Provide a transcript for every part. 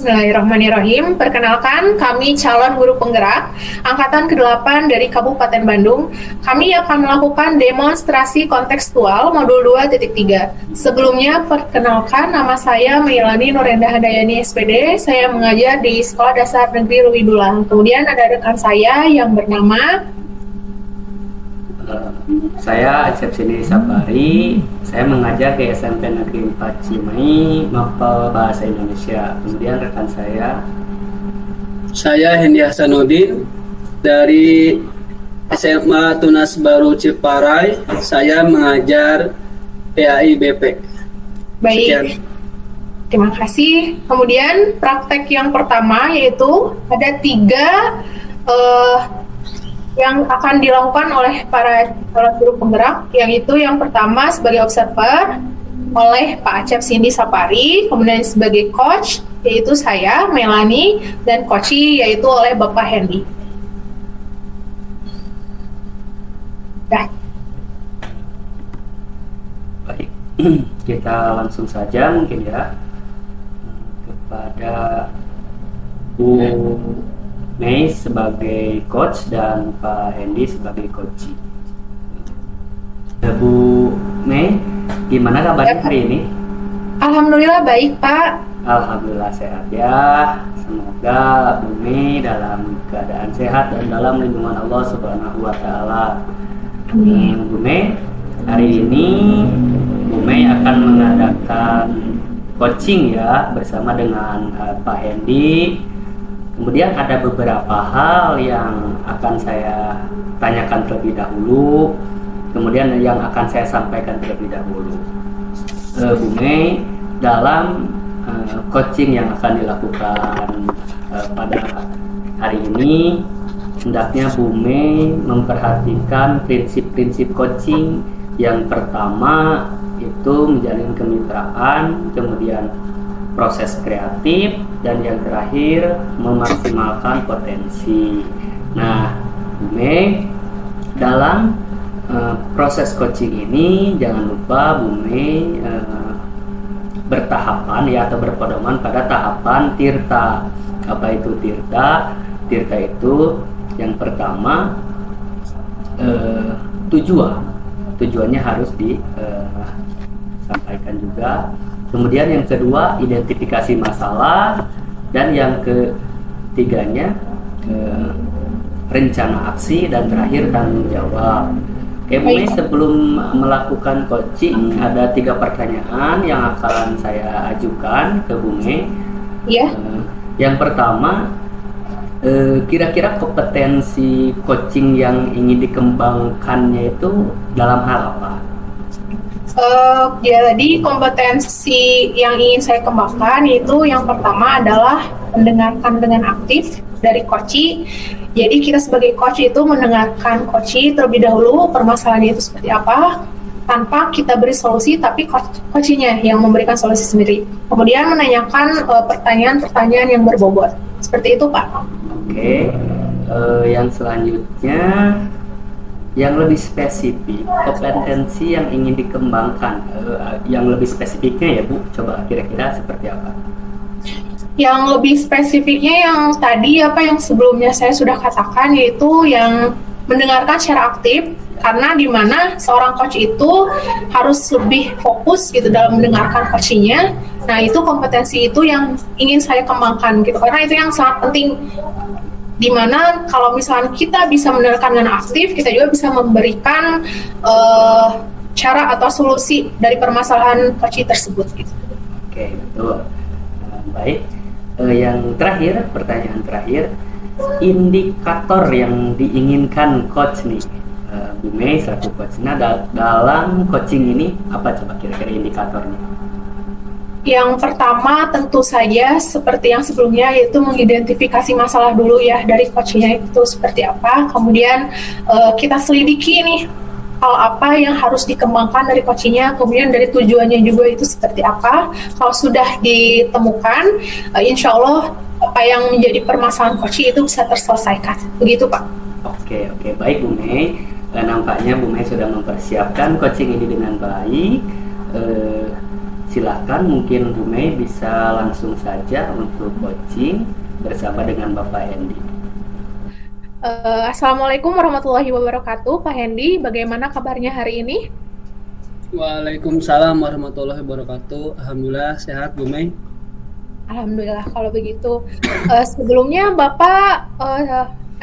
Bismillahirrahmanirrahim. Perkenalkan, kami calon guru penggerak Angkatan ke-8 dari Kabupaten Bandung. Kami akan melakukan demonstrasi kontekstual modul 2.3. Sebelumnya, perkenalkan, nama saya Mailani Nurendah Handayani SPD. Saya mengajar di Sekolah Dasar Negeri Lewidulang. Kemudian ada rekan saya yang bernama saya Acep Sini Sapari. Saya mengajar di SMP Negeri 4 Cimahi, Mapel Bahasa Indonesia. Kemudian rekan saya Hendi Hasanuddin dari SMA Tunas Baru Ciparai. Saya mengajar PAI BP. Baik. Sekian. Terima kasih. Kemudian praktek yang pertama yaitu ada 3 yang akan dilakukan oleh para calon guru penggerak, yang itu yang pertama sebagai observer oleh Pak Acep Cindy Sapari, kemudian sebagai coach yaitu saya Melani, dan coachi yaitu oleh Bapak Hendy. Dah. Baik, kita langsung saja mungkin ya kepada Bu Mei sebagai coach dan Pak Hendy sebagai coach. Bu Mei, gimana kabarnya hari ini? Alhamdulillah baik, Pak. Alhamdulillah sehat ya. Semoga Bu Mei dalam keadaan sehat dan dalam lindungan Allah Subhanahu wa taala. Amin. Bu Mei, hari ini Bu Mei akan mengadakan coaching ya bersama dengan Pak Hendy. Kemudian ada beberapa hal yang akan saya tanyakan terlebih dahulu, kemudian yang akan saya sampaikan terlebih dahulu. Bu Mei, dalam coaching yang akan dilakukan pada hari ini, hendaknya Bu Mei memperhatikan prinsip-prinsip coaching. Yang pertama itu menjalin kemitraan, kemudian proses kreatif, dan yang terakhir memaksimalkan potensi. Nah, Bu Mei, dalam proses coaching ini jangan lupa Bu Mei bertahapan ya, atau berpedoman pada tahapan tirta. Apa itu tirta? Tirta itu yang pertama tujuannya harus disampaikan juga. Kemudian yang kedua, identifikasi masalah, dan yang ketiganya rencana aksi, dan terakhir tanggung jawab. Oke, Bu Mei, sebelum melakukan coaching ada 3 pertanyaan yang akan saya ajukan ke Bu Mei. Iya. Yang pertama, kira-kira kompetensi coaching yang ingin dikembangkannya itu dalam hal apa? Jadi kompetensi yang ingin saya kembangkan itu yang pertama adalah mendengarkan dengan aktif dari coachi. Jadi kita sebagai coach itu mendengarkan coachi terlebih dahulu, permasalahannya itu seperti apa, tanpa kita beri solusi, tapi coachinya yang memberikan solusi sendiri. Kemudian menanyakan pertanyaan-pertanyaan yang berbobot. Seperti itu, Pak. Oke, yang selanjutnya, yang lebih spesifik, kompetensi yang ingin dikembangkan, yang lebih spesifiknya ya Bu, coba kira-kira seperti apa? Yang lebih spesifiknya yang tadi yang sebelumnya saya sudah katakan, yaitu yang mendengarkan secara aktif, karena di mana seorang coach itu harus lebih fokus gitu dalam mendengarkan coachingnya. Nah, itu kompetensi itu yang ingin saya kembangkan gitu, karena itu yang sangat penting. Dimana kalau misalnya kita bisa mendengarkan dengan aktif, kita juga bisa memberikan cara atau solusi dari permasalahan coach tersebut gitu. Oke, betul. Baik, yang terakhir, pertanyaan terakhir, indikator yang diinginkan coach nih, Bu Mei selaku coach, nah dalam coaching ini apa coba kira-kira indikatornya? Yang pertama tentu saja seperti yang sebelumnya, yaitu mengidentifikasi masalah dulu ya dari coachnya itu seperti apa. Kemudian kita selidiki nih hal apa yang harus dikembangkan dari coachnya, kemudian dari tujuannya juga itu seperti apa. Kalau sudah ditemukan, insya Allah apa yang menjadi permasalahan coach itu bisa terselesaikan. Begitu, Pak. Oke, baik Bu Mei. Nampaknya Bu Mei sudah mempersiapkan coaching ini dengan baik. Silakan mungkin Bu Mei bisa langsung saja untuk coaching bersama dengan Bapak Hendy. Assalamualaikum warahmatullahi wabarakatuh, Pak Hendy. Bagaimana kabarnya hari ini? Waalaikumsalam warahmatullahi wabarakatuh. Alhamdulillah sehat Bu Mei. Alhamdulillah kalau begitu. Sebelumnya Bapak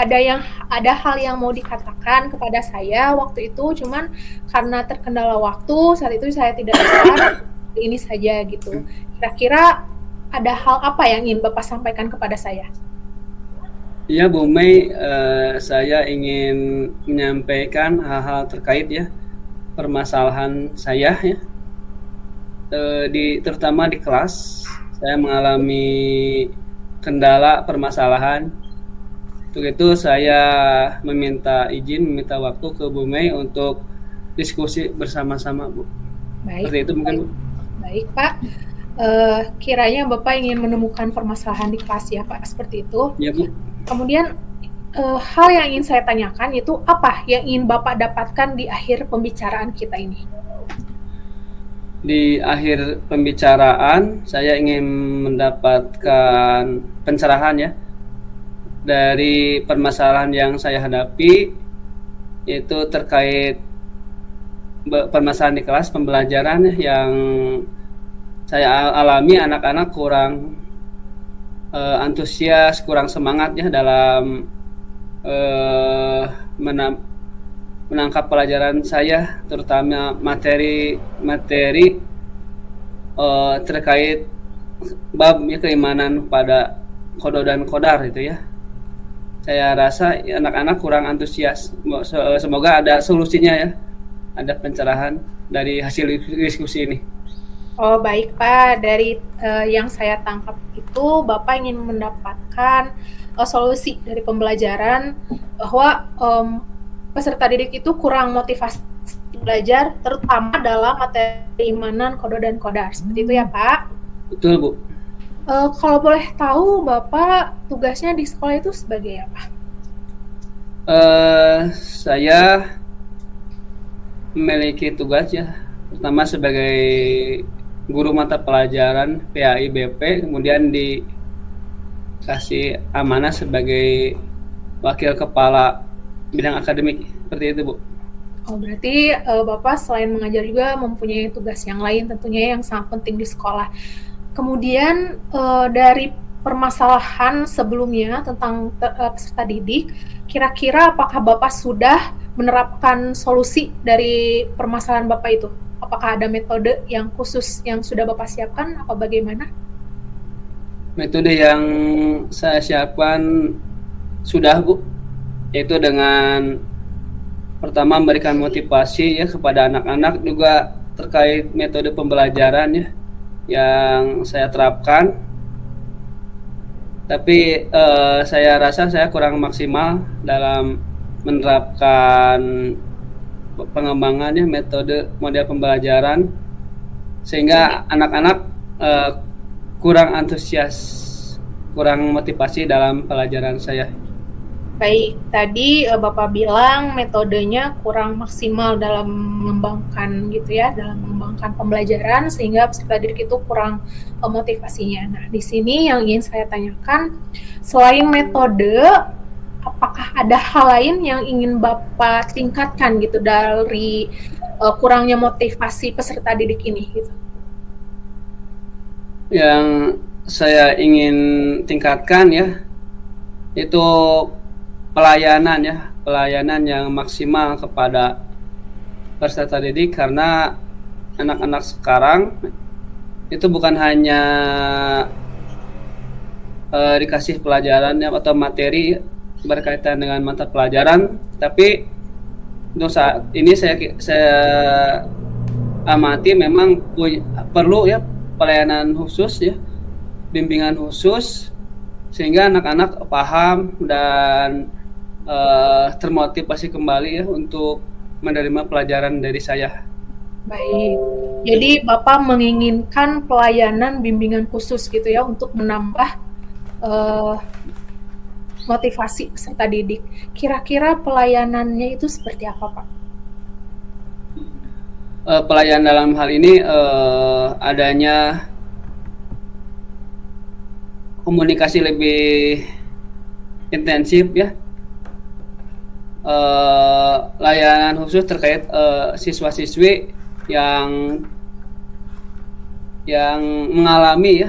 ada hal yang mau dikatakan kepada saya waktu itu, cuman karena terkendala waktu saat itu saya tidak bisa. Ini saja gitu. Kira-kira ada hal apa yang ingin Bapak sampaikan kepada saya? Ya Bu Mei, saya ingin menyampaikan hal-hal terkait ya permasalahan saya ya. Terutama di kelas saya mengalami kendala permasalahan. Untuk itu saya meminta waktu ke Bu Mei untuk diskusi bersama-sama Bu. Baik. Seperti itu mungkin Bu. Baik Pak. Kiranya Bapak ingin menemukan permasalahan di kelas ya Pak, seperti itu. Ya Bu. Kemudian hal yang ingin saya tanyakan itu apa yang ingin Bapak dapatkan di akhir pembicaraan kita ini? Di akhir pembicaraan saya ingin mendapatkan pencerahan ya dari permasalahan yang saya hadapi, yaitu terkait permasalahan di kelas pembelajaran yang saya alami. Anak-anak kurang antusias, kurang semangat ya dalam menangkap pelajaran saya, terutama materi terkait bab ya, keimanan pada qada dan qadar itu ya. Saya rasa anak-anak kurang antusias. Semoga ada solusinya ya, ada pencerahan dari hasil diskusi ini. Oh baik Pak, dari yang saya tangkap itu Bapak ingin mendapatkan solusi dari pembelajaran bahwa peserta didik itu kurang motivasi belajar, terutama dalam materi keimanan, qada dan qadar. Seperti itu ya Pak? Betul Bu. Kalau boleh tahu Bapak tugasnya di sekolah itu sebagai apa? Saya memiliki tugas ya, pertama sebagai guru mata pelajaran PAI BP, kemudian dikasih amanah sebagai wakil kepala bidang akademik, seperti itu Bu. Oh berarti Bapak selain mengajar juga mempunyai tugas yang lain tentunya yang sangat penting di sekolah. Kemudian dari permasalahan sebelumnya tentang peserta didik, kira-kira apakah Bapak sudah menerapkan solusi dari permasalahan Bapak itu? Apakah ada metode yang khusus yang sudah Bapak siapkan, apa bagaimana? Metode yang saya siapkan sudah Bu, yaitu dengan pertama memberikan motivasi ya kepada anak-anak, juga terkait metode pembelajaran ya yang saya terapkan. Tapi saya rasa saya kurang maksimal dalam menerapkan pengembangannya metode model pembelajaran, sehingga anak-anak kurang antusias, kurang motivasi dalam pelajaran saya. Baik, tadi Bapak bilang metodenya kurang maksimal dalam mengembangkan gitu ya, dalam mengembangkan pembelajaran sehingga peserta didik itu kurang motivasinya. Nah, di sini yang ingin saya tanyakan, selain metode, apakah ada hal lain yang ingin Bapak tingkatkan gitu dari kurangnya motivasi peserta didik ini gitu? Yang saya ingin tingkatkan ya itu pelayanan yang maksimal kepada peserta didik, karena anak-anak sekarang itu bukan hanya dikasih pelajaran atau materi berkaitan dengan mata pelajaran, tapi untuk saat ini saya amati memang perlu ya pelayanan khusus ya, bimbingan khusus, sehingga anak-anak paham dan termotivasi kembali ya untuk menerima pelajaran dari saya. Baik, jadi Bapak menginginkan pelayanan bimbingan khusus gitu ya untuk menambah motivasi peserta didik. Kira-kira pelayanannya itu seperti apa Pak? pelayanan dalam hal ini adanya komunikasi lebih intensif ya, layanan khusus terkait siswa-siswi yang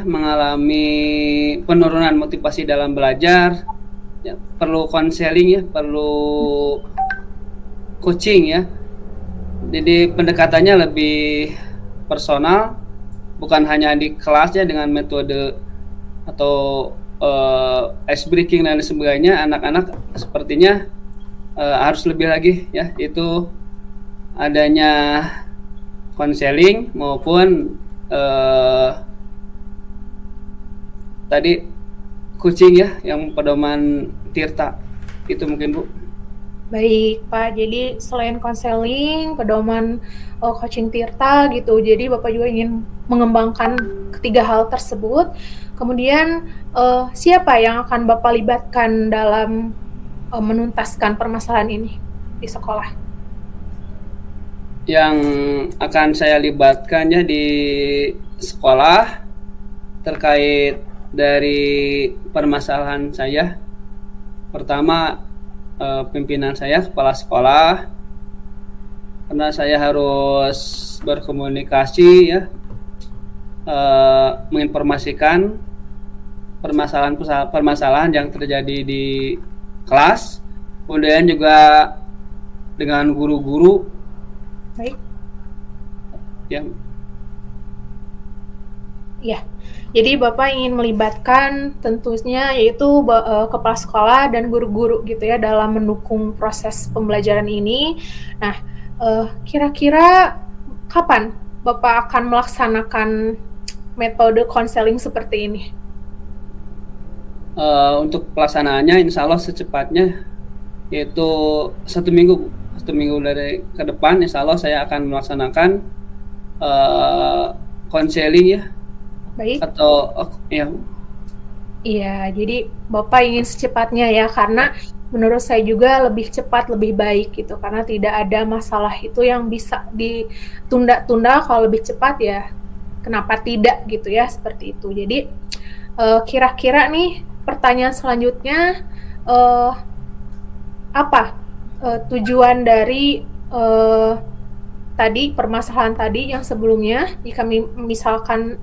mengalami penurunan motivasi dalam belajar, ya, perlu konseling ya, perlu coaching ya. Jadi pendekatannya lebih personal, bukan hanya di kelas ya dengan metode atau ice breaking dan sebagainya. Anak-anak sepertinya harus lebih lagi ya, itu adanya konseling maupun tadi coaching ya, yang pedoman Tirta itu mungkin Bu. Baik, Pak. Jadi selain konseling, pedoman coaching Tirta gitu. Jadi Bapak juga ingin mengembangkan ketiga hal tersebut. Kemudian siapa yang akan Bapak libatkan dalam menuntaskan permasalahan ini di sekolah? Yang akan saya libatkan ya di sekolah terkait dari permasalahan saya. Pertama, pimpinan saya, kepala sekolah, karena saya harus berkomunikasi ya, menginformasikan permasalahan yang terjadi di kelas, kemudian juga dengan guru-guru Baik. ya. Ya, jadi Bapak ingin melibatkan tentunya yaitu kepala sekolah dan guru-guru gitu ya dalam mendukung proses pembelajaran ini. Nah, kira-kira kapan Bapak akan melaksanakan metode konseling seperti ini? Untuk pelaksanaannya insya Allah secepatnya, yaitu satu minggu dari ke depan insya Allah saya akan melaksanakan konseling ya. Baik. Atau ya. Iya, jadi Bapak ingin secepatnya ya, karena menurut saya juga lebih cepat lebih baik gitu, karena tidak ada masalah itu yang bisa ditunda-tunda. Kalau lebih cepat ya kenapa tidak gitu ya, seperti itu. Jadi kira-kira nih pertanyaan selanjutnya, apa tujuan dari tadi permasalahan tadi yang sebelumnya, jika misalkan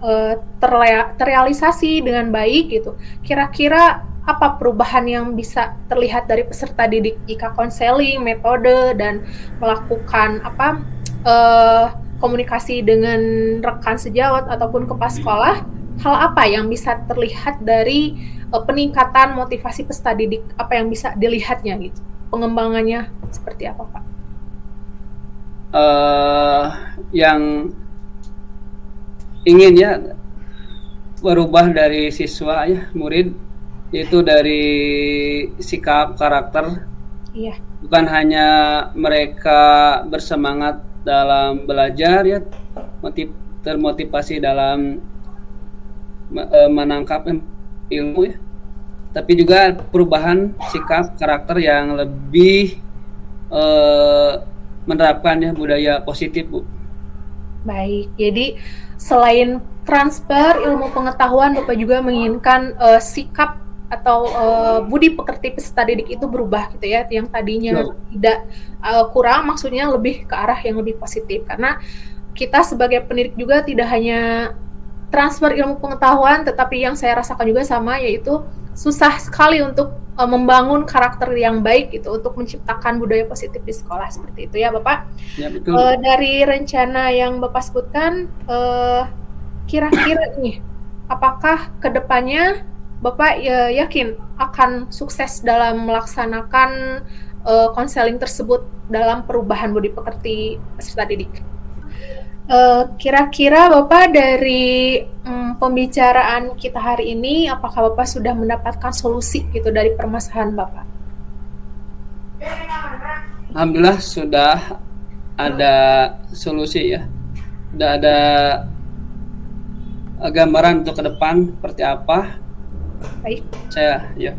terrealisasi dengan baik gitu, kira-kira apa perubahan yang bisa terlihat dari peserta didik jika konseling, metode, dan melakukan komunikasi dengan rekan sejawat ataupun kepala sekolah? Hal apa yang bisa terlihat dari peningkatan motivasi peserta didik? Apa yang bisa dilihatnya gitu? Pengembangannya seperti apa, Pak? Yang ingin ya berubah dari siswa ya, murid, yaitu dari sikap karakter. Iya. Bukan hanya mereka bersemangat dalam belajar ya, termotivasi dalam menangkap ilmu ya, tapi juga perubahan sikap karakter yang lebih menerapkan ya budaya positif, Bu. Baik, jadi selain transfer ilmu pengetahuan, Bapak juga menginginkan sikap atau budi pekerti peserta didik itu berubah gitu ya, yang tadinya tidak kurang, maksudnya lebih ke arah yang lebih positif. Karena kita sebagai pendidik juga tidak hanya transfer ilmu pengetahuan, tetapi yang saya rasakan juga sama, yaitu susah sekali untuk membangun karakter yang baik gitu, untuk menciptakan budaya positif di sekolah, seperti itu ya Bapak. Ya, betul. Dari rencana yang Bapak sebutkan, kira-kira nih, apakah kedepannya Bapak yakin akan sukses dalam melaksanakan konseling tersebut dalam perubahan budi pekerti peserta didik? Kira-kira Bapak dari pembicaraan kita hari ini, apakah Bapak sudah mendapatkan solusi gitu dari permasalahan Bapak? Alhamdulillah sudah ada solusi ya. Sudah ada gambaran untuk ke depan seperti apa. Baik. Saya ya.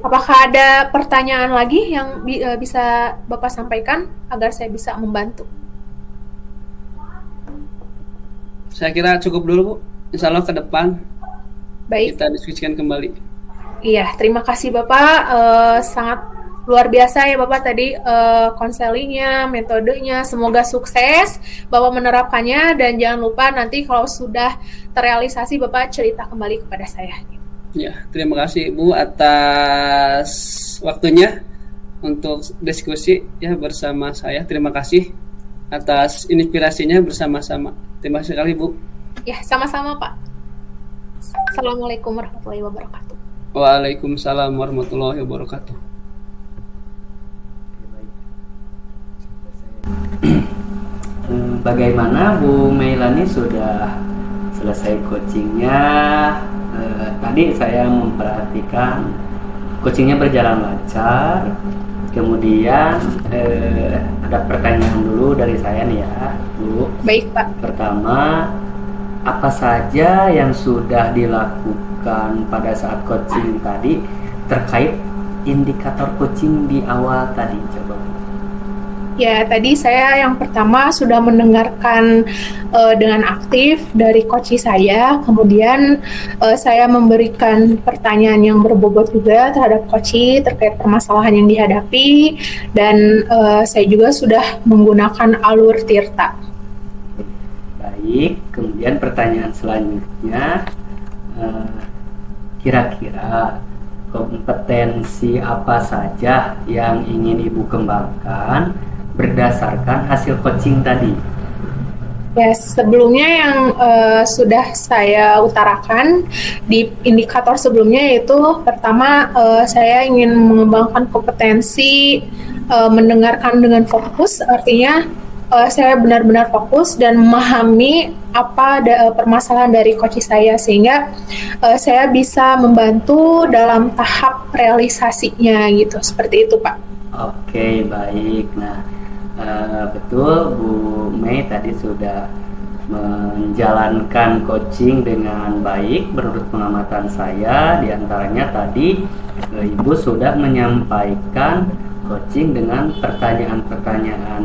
Apakah ada pertanyaan lagi yang bisa Bapak sampaikan agar saya bisa membantu? Saya kira cukup dulu Bu. Insya Allah ke depan Baik. kita diskusikan kembali. Iya, terima kasih Bapak. Sangat luar biasa ya Bapak tadi konselingnya, metodenya. Semoga sukses Bapak menerapkannya dan jangan lupa nanti kalau sudah terrealisasi Bapak cerita kembali kepada saya. Ya, terima kasih Bu atas waktunya untuk diskusi ya bersama saya. Terima kasih atas inspirasinya bersama-sama. Terima kasih sekali Bu. Ya, sama-sama Pak. Assalamualaikum warahmatullahi wabarakatuh. Waalaikumsalam warahmatullahi wabarakatuh. Bagaimana Bu Meilani sudah selesai coachingnya? Tadi saya memperhatikan coachingnya berjalan lancar. Kemudian ada pertanyaan dulu dari saya nih ya, Bu. Baik Pak. Pertama, apa saja yang sudah dilakukan pada saat coaching tadi terkait indikator coaching di awal tadi? Coba. Ya, tadi saya yang pertama sudah mendengarkan dengan aktif dari coach saya, kemudian saya memberikan pertanyaan yang berbobot juga terhadap coach terkait permasalahan yang dihadapi, dan saya juga sudah menggunakan alur Tirta. Baik, kemudian pertanyaan selanjutnya, kira-kira kompetensi apa saja yang ingin Ibu kembangkan berdasarkan hasil coaching tadi? Ya, sebelumnya yang sudah saya utarakan di indikator sebelumnya yaitu pertama saya ingin mengembangkan kompetensi mendengarkan dengan fokus, artinya saya benar-benar fokus dan memahami apa permasalahan dari coach saya sehingga saya bisa membantu dalam tahap realisasinya gitu, seperti itu Pak. Oke, baik. Nah, betul Bu Mei tadi sudah menjalankan coaching dengan baik menurut pengamatan saya. Diantaranya tadi Ibu sudah menyampaikan coaching dengan pertanyaan-pertanyaan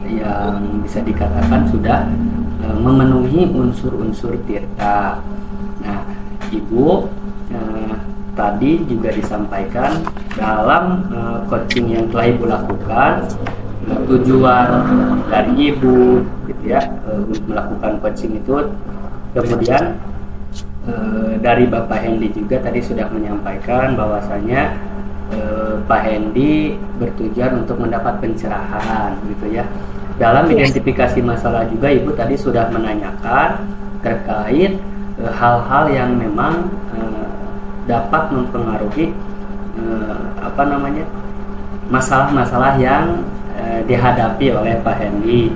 yang bisa dikatakan sudah memenuhi unsur-unsur Tirta. Nah, Ibu tadi juga disampaikan dalam coaching yang telah Ibu lakukan, tujuan dari Ibu gitu ya untuk melakukan coaching itu. Kemudian dari Bapak Hendy juga tadi sudah menyampaikan bahwasanya Pak Hendy bertujuan untuk mendapat pencerahan gitu ya. Dalam identifikasi masalah juga Ibu tadi sudah menanyakan terkait hal-hal yang memang dapat mempengaruhi masalah-masalah yang dihadapi oleh Pak Hendy.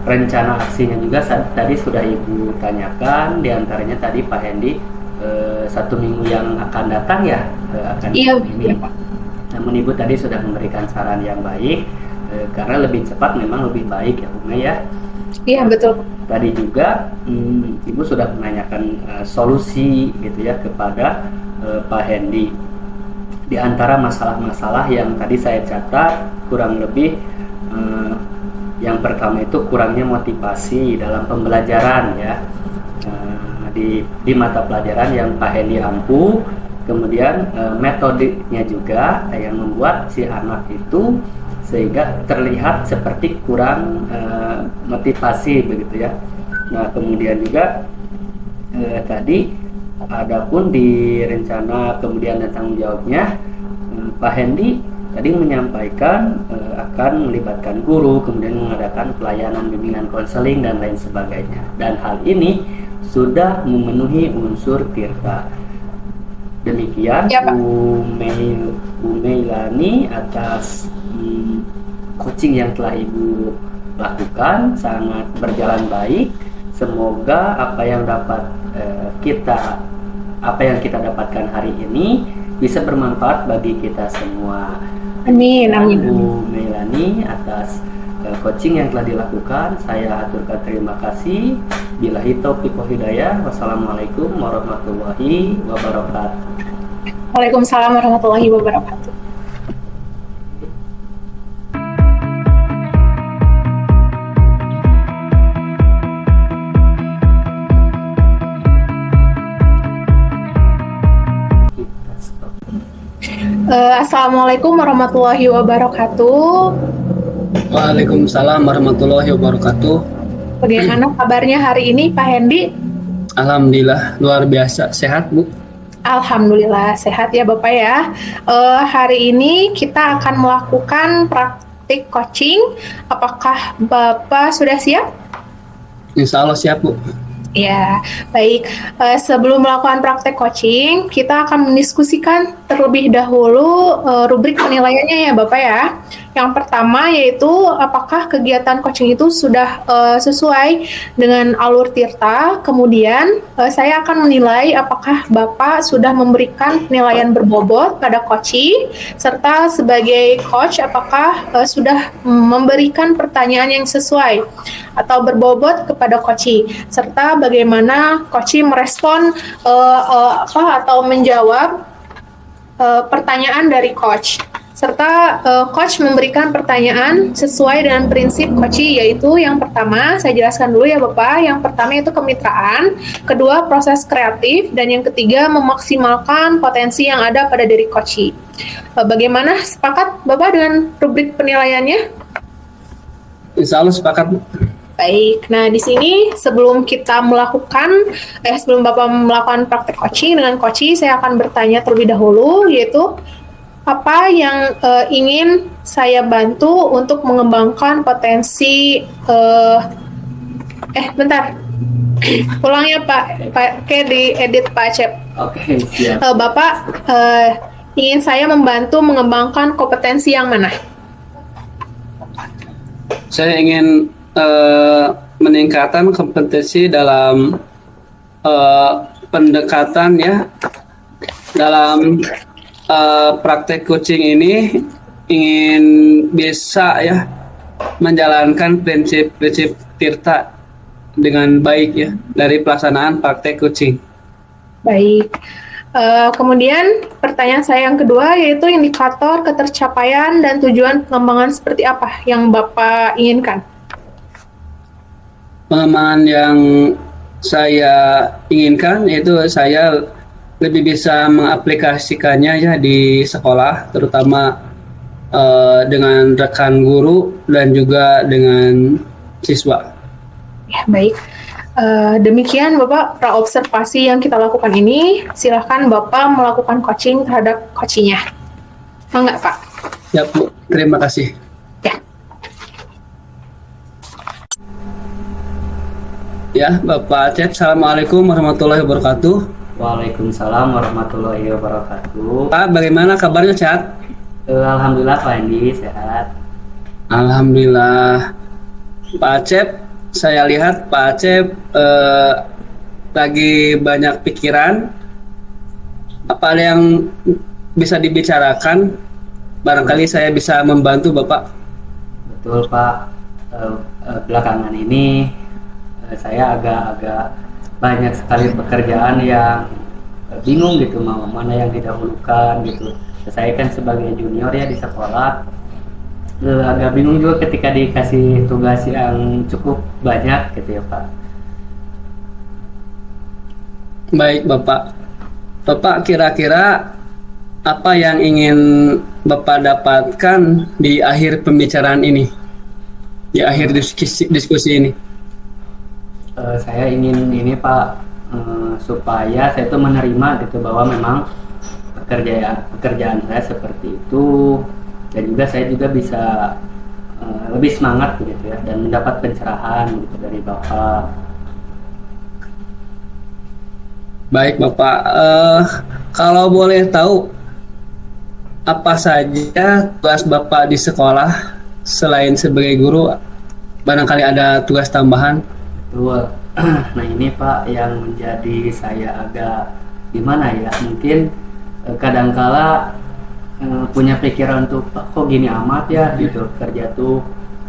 Rencana aksinya juga tadi sudah Ibu tanyakan, diantaranya tadi Pak Hendy 1 minggu yang akan datang ya akan ini. Pak. Namun Ibu tadi sudah memberikan saran yang baik, karena lebih cepat memang lebih baik ya Bu Mei ya. Iya betul. Tadi juga Ibu sudah menanyakan solusi gitu ya kepada Pak Hendy. Di antara masalah-masalah yang tadi saya catat kurang lebih yang pertama itu kurangnya motivasi dalam pembelajaran ya, di mata pelajaran yang Pak Hendy ampuh. Kemudian metodenya juga yang membuat si anak itu sehingga terlihat seperti kurang motivasi begitu ya. Nah, kemudian juga tadi adapun di rencana kemudian dan tanggung jawabnya, Pak Hendy tadi menyampaikan akan melibatkan guru, kemudian mengadakan pelayanan bimbingan konseling dan lain sebagainya. Dan hal ini sudah memenuhi unsur Tirta. Demikian Ya, Pak. Bu Meilani atas coaching yang telah Ibu lakukan sangat berjalan baik. Semoga apa yang kita dapatkan hari ini bisa bermanfaat bagi kita semua. Amin, amin. Bu Meilani atas coaching yang telah dilakukan, saya aturkan terima kasih. Billahi taufiq wal hidayah. Wassalamualaikum warahmatullahi wabarakatuh. Waalaikumsalam warahmatullahi wabarakatuh. Assalamualaikum warahmatullahi wabarakatuh. Waalaikumsalam warahmatullahi wabarakatuh. Bagaimana kabarnya hari ini, Pak Hendi? Alhamdulillah luar biasa sehat Bu. Alhamdulillah sehat ya Bapak ya. Hari ini kita akan melakukan praktik coaching. Apakah Bapak sudah siap? Insya Allah siap Bu. Ya, baik. Sebelum melakukan praktek coaching, kita akan mendiskusikan terlebih dahulu rubrik penilaiannya ya Bapak ya. Yang pertama yaitu apakah kegiatan coaching itu sudah sesuai dengan alur Tirta. Kemudian saya akan menilai apakah Bapak sudah memberikan penilaian berbobot pada coaching, serta sebagai coach apakah sudah memberikan pertanyaan yang sesuai atau berbobot kepada coaching, serta bagaimana coaching merespon atau menjawab pertanyaan dari coach, serta coach memberikan pertanyaan sesuai dengan prinsip coaching, yaitu yang pertama saya jelaskan dulu ya Bapak. Yang pertama itu kemitraan, kedua proses kreatif, dan yang ketiga memaksimalkan potensi yang ada pada diri coaching. Bagaimana, sepakat Bapak dengan rubrik penilaiannya? Insya Allah sepakat Bu. Baik, nah di sini sebelum Bapak melakukan praktek coaching dengan coaching, saya akan bertanya terlebih dahulu, yaitu apa yang ingin saya bantu untuk mengembangkan potensi, bentar, ulang ya Pak, kayak diedit Pak Acep. Oke, siap. Bapak ingin saya membantu mengembangkan kompetensi yang mana? Saya ingin meningkatkan kompetensi dalam pendekatan ya, dalam praktek coaching ini ingin bisa ya menjalankan prinsip-prinsip Tirta dengan baik ya dari pelaksanaan praktek coaching. Baik. Kemudian pertanyaan saya yang kedua yaitu indikator ketercapaian dan tujuan pengembangan seperti apa yang Bapak inginkan? Pengembangan yang saya inginkan yaitu saya lebih bisa mengaplikasikannya ya di sekolah, terutama dengan rekan guru dan juga dengan siswa. Ya, baik. Demikian Bapak praobservasi yang kita lakukan ini. Silahkan Bapak melakukan coaching terhadap coachingnya. Enggak Pak? Ya Bu, terima kasih. Ya, Bapak Acep, Assalamualaikum warahmatullahi wabarakatuh. Waalaikumsalam warahmatullahi wabarakatuh. Pak, bagaimana kabarnya, sehat? Alhamdulillah Pak Andi sehat. Alhamdulillah. Pak Acep, saya lihat Pak Acep lagi banyak pikiran. Apa ada yang bisa dibicarakan? Barangkali saya bisa membantu Bapak. Betul Pak. Belakangan ini saya agak banyak sekali pekerjaan yang bingung gitu, mau mana yang didahulukan gitu. Saya kan sebagai junior ya di sekolah, agak bingung juga ketika dikasih tugas yang cukup banyak gitu ya Pak. Baik Bapak. Bapak kira-kira apa yang ingin Bapak dapatkan di akhir pembicaraan ini? Di akhir diskusi ini? Saya ingin ini Pak, supaya saya itu menerima gitu bahwa memang pekerjaan saya seperti itu, dan juga saya juga bisa lebih semangat gitu ya, dan mendapat pencerahan gitu dari Bapak. Baik Bapak, kalau boleh tahu apa saja tugas Bapak di sekolah selain sebagai guru, barangkali ada tugas tambahan? Betul. Nah ini Pak yang menjadi saya agak gimana ya, mungkin kadangkala punya pikiran tuh kok gini amat ya gitu, kerja tuh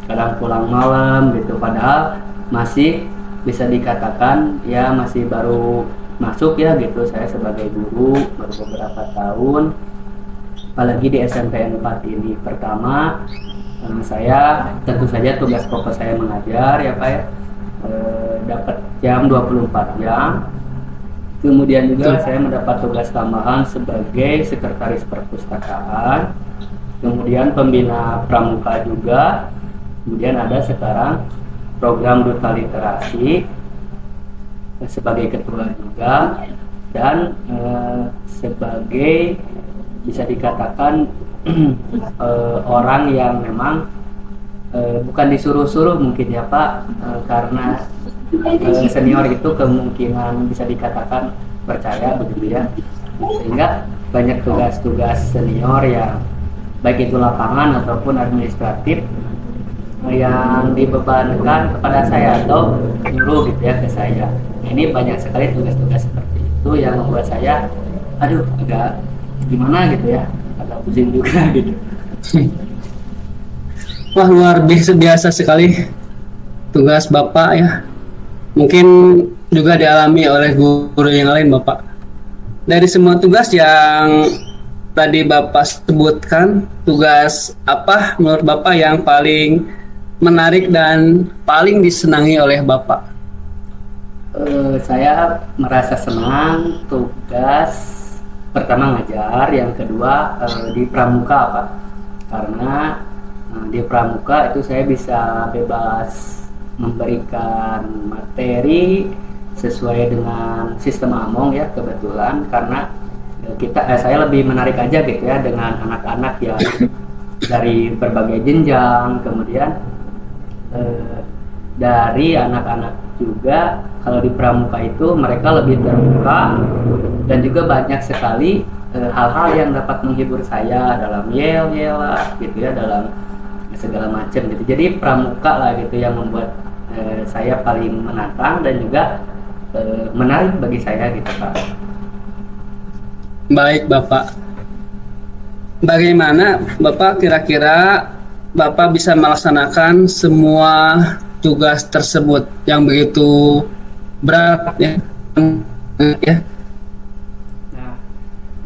kadang pulang malam gitu, padahal masih bisa dikatakan ya masih baru masuk ya gitu, saya sebagai guru baru beberapa tahun, apalagi di SMP 4 ini. Pertama, saya tentu saja tugas pokok saya mengajar ya Pak ya, dapat jam 24 jam, Kemudian juga Betul. saya mendapat tugas tambahan sebagai sekretaris perpustakaan, kemudian pembina pramuka juga, kemudian ada sekarang program duta literasi sebagai ketua juga, dan sebagai bisa dikatakan orang yang memang bukan disuruh-suruh mungkin ya Pak, karena senior itu kemungkinan bisa dikatakan percaya begitu ya, sehingga banyak tugas-tugas senior yang baik itu lapangan ataupun administratif yang dibebankan kepada saya atau nyuruh gitu ya ke saya. Ini banyak sekali tugas-tugas seperti itu yang membuat saya aduh agak gimana gitu ya, agak pusing juga gitu. Wah, luar biasa sekali tugas Bapak ya. Mungkin juga dialami oleh guru yang lain Bapak. Dari semua tugas yang tadi Bapak sebutkan, tugas apa menurut Bapak yang paling menarik dan paling disenangi oleh Bapak? Saya merasa senang tugas pertama ngajar, yang kedua di pramuka Pak. Karena di pramuka itu saya bisa bebas memberikan materi sesuai dengan sistem Among ya, kebetulan karena saya lebih menarik aja gitu ya dengan anak-anak yang dari berbagai jenjang, kemudian dari anak-anak juga kalau di pramuka itu mereka lebih terbuka dan juga banyak sekali hal-hal yang dapat menghibur saya dalam yel-yel lah gitu ya, dalam segala macam gitu. Jadi pramuka lah gitu yang membuat saya paling menantang dan juga menarik bagi saya gitu Pak. Baik Bapak. Bagaimana Bapak kira-kira Bapak bisa melaksanakan semua tugas tersebut yang begitu berat ya? Nah,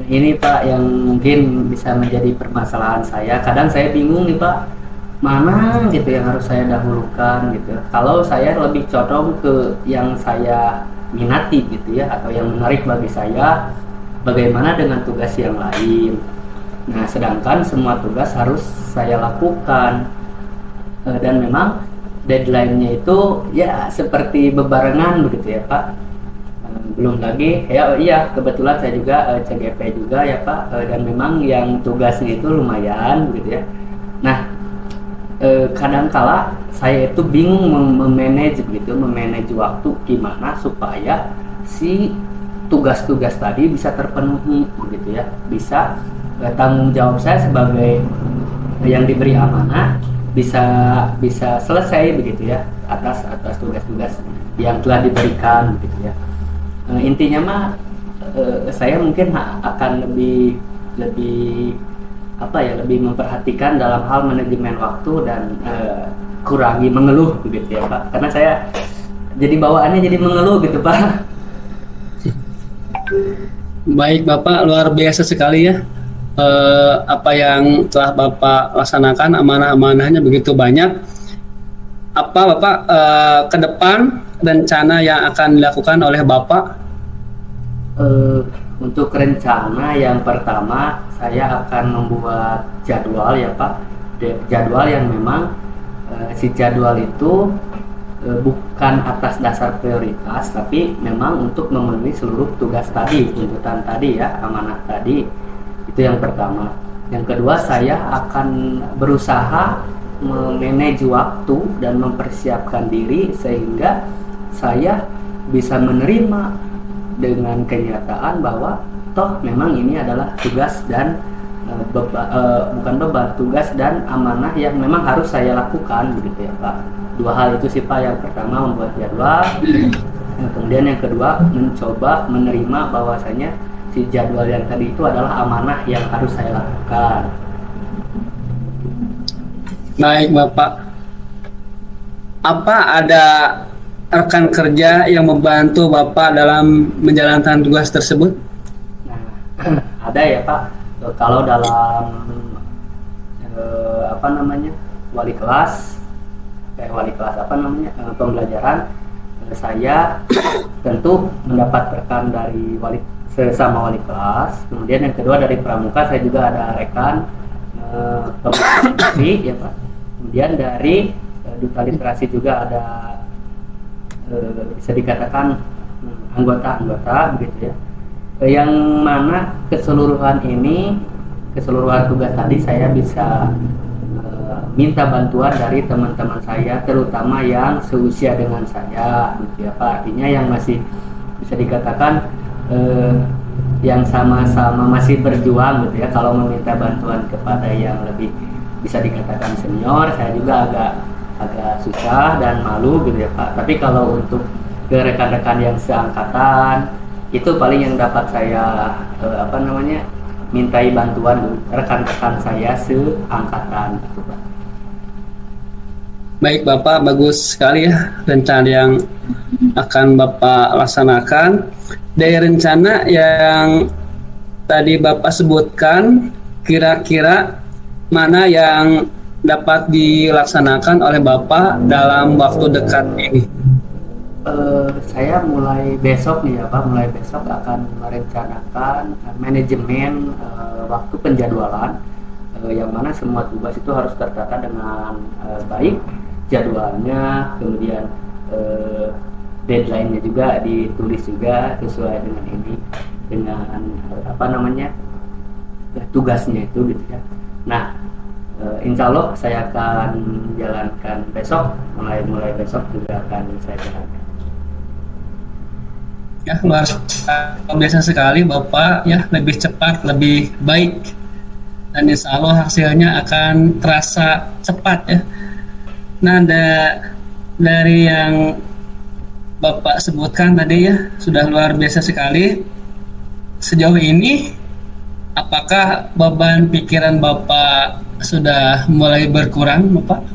ini Pak yang mungkin bisa menjadi permasalahan saya. Kadang saya bingung nih Pak, mana gitu yang harus saya dahulukan gitu. Kalau saya lebih condong ke yang saya minati gitu ya, atau yang menarik bagi saya, bagaimana dengan tugas yang lain. Nah, sedangkan semua tugas harus saya lakukan dan memang deadline-nya itu ya seperti bebarengan begitu ya Pak. Belum lagi ya, iya kebetulan saya juga CGP juga ya Pak, dan memang yang tugasnya itu lumayan begitu ya. Nah, kadangkala saya itu bingung memanage waktu gimana supaya si tugas-tugas tadi bisa terpenuhi begitu ya, bisa tanggung jawab saya sebagai yang diberi amanah bisa selesai begitu ya atas tugas-tugas yang telah diberikan begitu ya. Intinya mah saya mungkin akan lebih lebih memperhatikan dalam hal manajemen waktu dan kurangi mengeluh begitu ya Pak, karena saya jadi bawaannya jadi mengeluh gitu Pak. Baik Bapak, luar biasa sekali ya. Apa yang telah Bapak laksanakan, amanah-amanahnya begitu banyak. Apa Bapak ke depan rencana yang akan dilakukan oleh Bapak? Untuk rencana yang pertama, saya akan membuat jadwal ya Pak, jadwal yang memang si jadwal itu bukan atas dasar prioritas, tapi memang untuk memenuhi seluruh tugas tadi, tuntutan tadi ya, amanah tadi. Itu yang pertama. Yang kedua, saya akan berusaha memanage waktu dan mempersiapkan diri sehingga saya bisa menerima dengan kenyataan bahwa toh memang ini adalah tugas dan bukan beban, tugas dan amanah yang memang harus saya lakukan begitu ya Pak. Dua hal itu sih Pak. Yang pertama membuat jadwal, kemudian yang kedua mencoba menerima bahwasanya si jadwal yang tadi itu adalah amanah yang harus saya lakukan. Baik Bapak. Apa ada rekan kerja yang membantu Bapak dalam menjalankan tugas tersebut? Nah, ada ya Pak. Kalau dalam wali kelas pembelajaran, saya tentu mendapat rekan dari sesama wali kelas, kemudian yang kedua dari pramuka saya juga ada rekan komunikasi ya Pak, kemudian dari duta literasi juga ada bisa dikatakan anggota-anggota begitu ya, yang mana keseluruhan tugas tadi saya bisa minta bantuan dari teman-teman saya, terutama yang seusia dengan saya gitu ya Pak, artinya yang masih bisa dikatakan yang sama-sama masih berjuang gitu ya. Kalau meminta bantuan kepada yang lebih bisa dikatakan senior, saya juga agak susah dan malu gitu ya Pak. Tapi kalau untuk ke rekan-rekan yang seangkatan, itu paling yang dapat saya mintai bantuan rekan-rekan saya seangkatan gitu Pak. Baik Bapak, bagus sekali ya rencana yang akan Bapak laksanakan. Dari rencana yang tadi Bapak sebutkan, kira-kira mana yang dapat dilaksanakan oleh Bapak dalam waktu dekat ini? Saya mulai besok nih ya Pak, akan merencanakan manajemen waktu penjadwalan, yang mana semua tugas itu harus tertata dengan baik, jadwalnya, kemudian deadline-nya juga ditulis juga sesuai dengan tugasnya itu gitu ya. Nah, insya Allah saya akan jalankan besok, mulai besok juga akan saya jalankan. Ya, luar biasa sekali Bapak ya, lebih cepat, lebih baik, dan insya Allah hasilnya akan terasa cepat ya. Nah, dari yang Bapak sebutkan tadi ya, sudah luar biasa sekali. Sejauh ini, apakah beban pikiran Bapak sudah mulai berkurang, Bapak?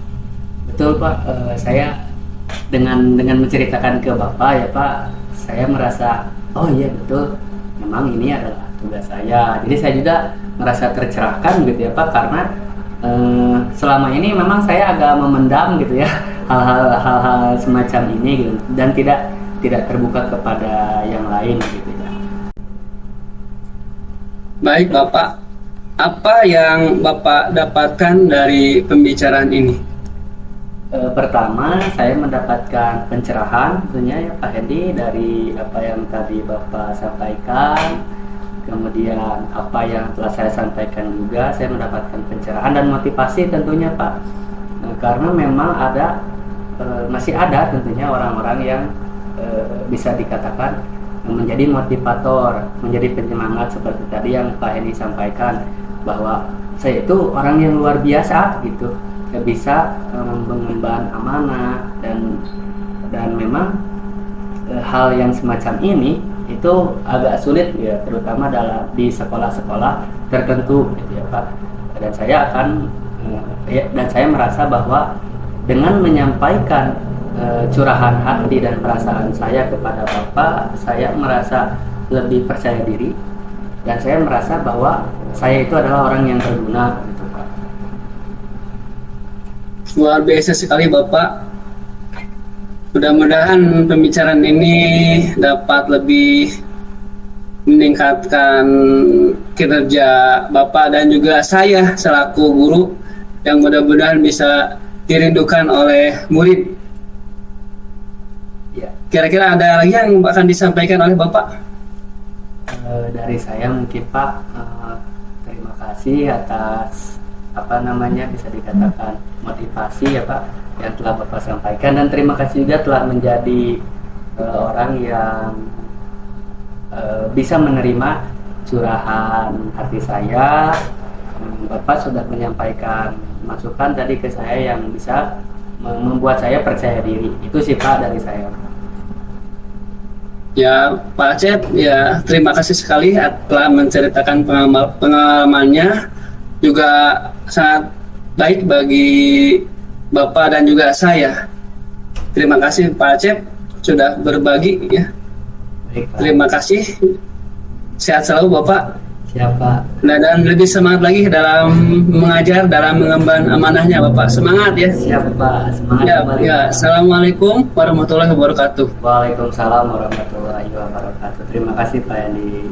Betul Pak, saya dengan menceritakan ke Bapak ya Pak, saya merasa oh iya betul, memang ini adalah tugas saya. Jadi saya juga merasa tercerahkan gitu ya Pak, karena selama ini memang saya agak memendam gitu ya hal-hal semacam ini gitu, dan tidak terbuka kepada yang lain gitu ya. Baik Bapak, apa yang Bapak dapatkan dari pembicaraan ini? Pertama, saya mendapatkan pencerahan tentunya ya Pak Hendy, dari apa yang tadi Bapak sampaikan. Kemudian apa yang telah saya sampaikan juga, saya mendapatkan pencerahan dan motivasi tentunya Pak. Karena memang masih ada tentunya orang-orang yang bisa dikatakan menjadi motivator, menjadi penyemangat seperti tadi yang Pak Hendy sampaikan, bahwa saya itu orang yang luar biasa gitu, bisa mengemban amanah, dan memang hal yang semacam ini itu agak sulit ya, terutama di sekolah-sekolah tertentu gitu ya Pak. Dan saya merasa bahwa dengan menyampaikan curahan hati dan perasaan saya kepada Bapak, saya merasa lebih percaya diri, dan saya merasa bahwa saya itu adalah orang yang berguna gitu Pak. Luar biasa sekali Bapak. Mudah-mudahan pembicaraan ini dapat lebih meningkatkan kinerja Bapak dan juga saya selaku guru, yang mudah-mudahan bisa dirindukan oleh murid. Ya. Kira-kira ada lagi yang akan disampaikan oleh Bapak? Dari saya mungkin Pak, terima kasih atas bisa dikatakan motivasi ya Pak yang telah Bapak sampaikan, dan terima kasih juga telah menjadi orang yang bisa menerima curahan hati saya. Bapak sudah menyampaikan masukan tadi ke saya yang bisa membuat saya percaya diri. Itu sih Pak dari saya. Ya Pak Acep, ya terima kasih sekali telah menceritakan pengalamannya, juga sangat baik bagi Bapak dan juga saya. Terima kasih Pak Acep sudah berbagi ya. Baik, Pak. Terima kasih. Sehat selalu Bapak. Siapa? Nah, dan lebih semangat lagi dalam mengajar, dalam mengemban amanahnya Bapak. Semangat ya. Siapa? Semangat Ya, kembali. ya. Assalamualaikum warahmatullahi wabarakatuh. Waalaikumsalam warahmatullahi wabarakatuh. Terima kasih Pak Yandi.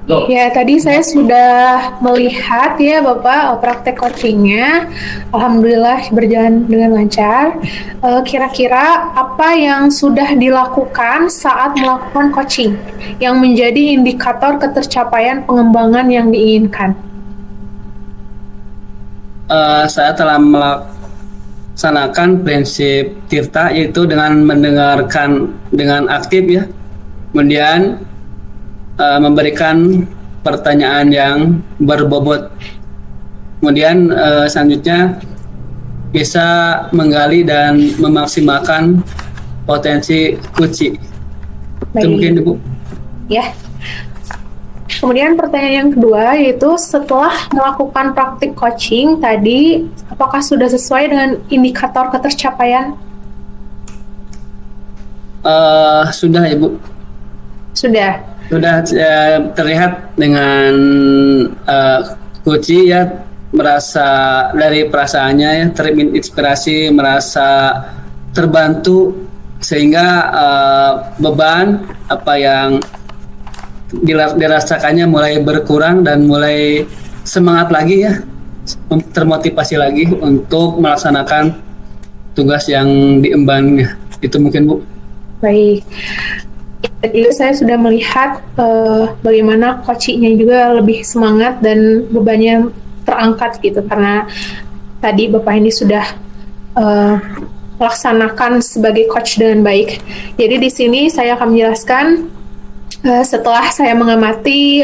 Go. Ya, tadi saya sudah melihat ya Bapak praktek coachingnya. Alhamdulillah berjalan dengan lancar. Kira-kira apa yang sudah dilakukan saat melakukan coaching yang menjadi indikator ketercapaian pengembangan yang diinginkan? Saya telah melaksanakan prinsip Tirta, yaitu dengan mendengarkan dengan aktif ya. Kemudian memberikan pertanyaan yang berbobot. Kemudian selanjutnya bisa menggali dan memaksimalkan potensi kunci. Itu mungkin Ibu. Ya. Kemudian pertanyaan yang kedua yaitu setelah melakukan praktik coaching tadi, apakah sudah sesuai dengan indikator ketercapaian? Sudah Ibu. Sudah. Sudah terlihat dengan Kuci ya, merasa dari perasaannya ya terinspirasi, merasa terbantu, sehingga beban apa yang dirasakannya mulai berkurang dan mulai semangat lagi ya, termotivasi lagi untuk melaksanakan tugas yang diembannya. Itu mungkin Bu. Baik. Tadi saya sudah melihat bagaimana coachingnya juga lebih semangat dan bebannya terangkat gitu, karena tadi Bapak ini sudah melaksanakan sebagai coach dengan baik. Jadi di sini saya akan menjelaskan setelah saya mengamati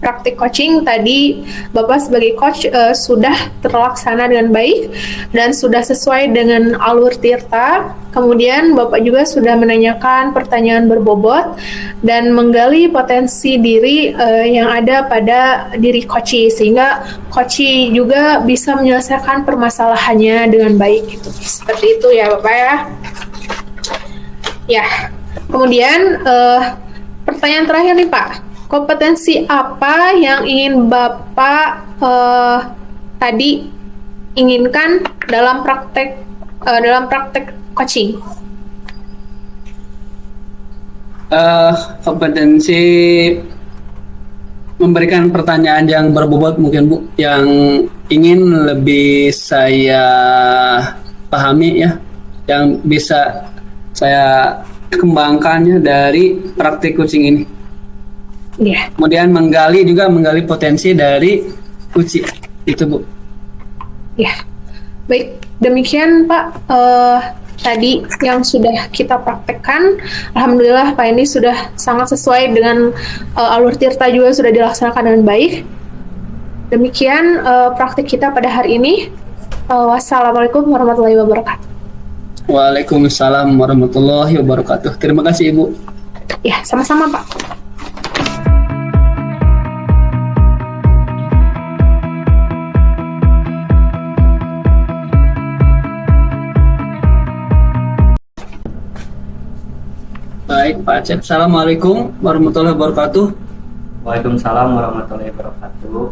praktik coaching tadi, Bapak sebagai coach sudah terlaksana dengan baik dan sudah sesuai dengan alur Tirta. Kemudian Bapak juga sudah menanyakan pertanyaan berbobot dan menggali potensi diri yang ada pada diri coach, sehingga coach juga bisa menyelesaikan permasalahannya dengan baik. Gitu. Seperti itu ya Bapak ya. Ya, kemudian pertanyaan terakhir nih Pak. Kompetensi apa yang ingin Bapak tadi inginkan dalam praktek coaching? Kompetensi memberikan pertanyaan yang berbobot mungkin Bu, yang ingin lebih saya pahami ya, yang bisa saya kembangkannya dari praktik coaching ini. Yeah. Kemudian menggali potensi dari Kuci itu Bu. Ya, baik. Demikian Pak tadi yang sudah kita praktekkan. Alhamdulillah Pak ini sudah sangat sesuai dengan alur Tirta, juga sudah dilaksanakan dengan baik. Demikian praktik kita pada hari ini. Wassalamualaikum warahmatullahi wabarakatuh. Waalaikumsalam warahmatullahi wabarakatuh. Terima kasih Ibu. Ya, sama-sama Pak. Baik Pak Acep. Assalamualaikum warahmatullahi wabarakatuh. Waalaikumsalam warahmatullahi wabarakatuh.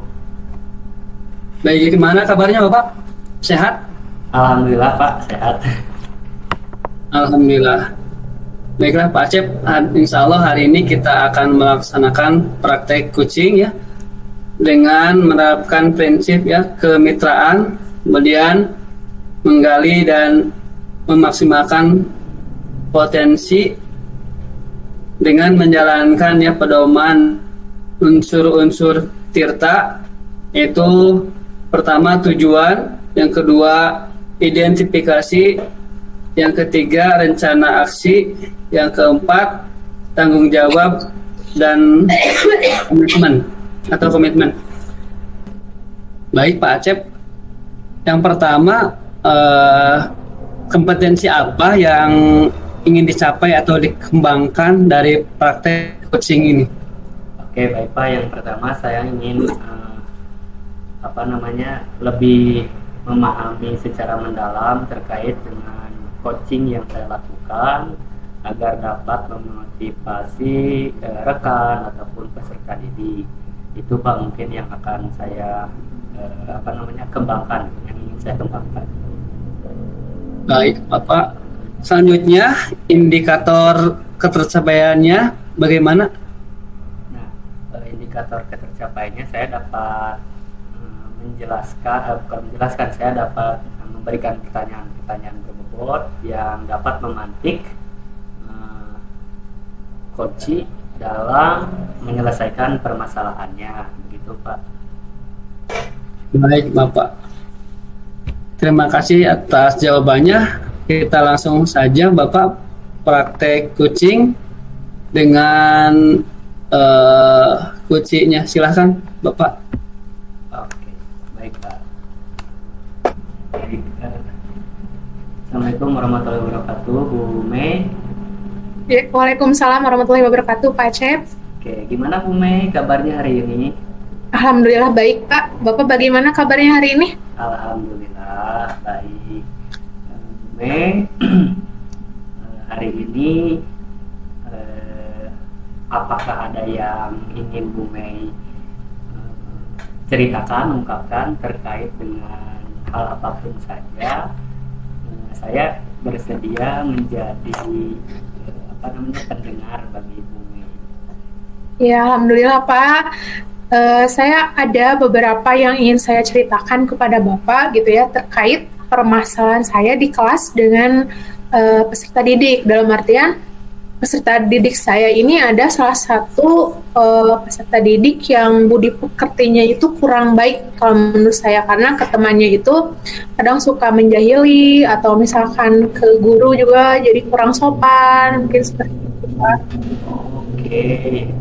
Baik, gimana kabarnya Bapak? Sehat? Alhamdulillah Pak, sehat. Alhamdulillah. Baiklah Pak Acep, insya Allah hari ini kita akan melaksanakan praktek coaching ya, dengan menerapkan prinsip ya kemitraan, kemudian menggali dan memaksimalkan potensi dengan menjalankan ya pedoman unsur-unsur Tirta, yaitu pertama tujuan, yang kedua identifikasi, yang ketiga rencana aksi, yang keempat tanggung jawab dan komitmen. Baik Pak Acep, yang pertama kompetensi apa yang ingin dicapai atau dikembangkan dari praktek coaching ini? Oke, baik Pak. Yang pertama saya ingin lebih memahami secara mendalam terkait dengan coaching yang saya lakukan agar dapat memotivasi rekan ataupun peserta didik. Itu Pak mungkin yang akan saya kembangkan, yang ingin saya kembangkan. Baik, Bapak. Selanjutnya, indikator ketercapaiannya bagaimana? Nah, indikator ketercapaiannya saya dapat saya dapat memberikan pertanyaan-pertanyaan berbobot yang dapat memantik coach dalam menyelesaikan permasalahannya, begitu Pak. Baik, Bapak. Terima kasih atas jawabannya. Kita langsung saja, Bapak, praktek coaching dengan coachingnya. Silahkan, Bapak. Oke, baik Pak. Baik, Assalamualaikum warahmatullahi wabarakatuh, Bu Mei. Waalaikumsalam warahmatullahi wabarakatuh, Pak Cep. Oke, gimana Bu Mei kabarnya hari ini? Alhamdulillah baik, Pak. Bapak bagaimana kabarnya hari ini? Alhamdulillah baik. Bu Mei, hari ini apakah ada yang ingin Bu Mei ceritakan, ungkapkan terkait dengan hal apapun saja? Saya bersedia menjadi pendengar bagi Bu Mei. Ya, alhamdulillah Pak. Saya ada beberapa yang ingin saya ceritakan kepada Bapak gitu ya terkait permasalahan saya di kelas dengan peserta didik. Dalam artian peserta didik saya ini ada salah satu peserta didik yang budi pekertinya itu kurang baik kalau menurut saya, karena ke temannya itu kadang suka menjahili atau misalkan ke guru juga jadi kurang sopan, mungkin seperti itu Pak. Oke,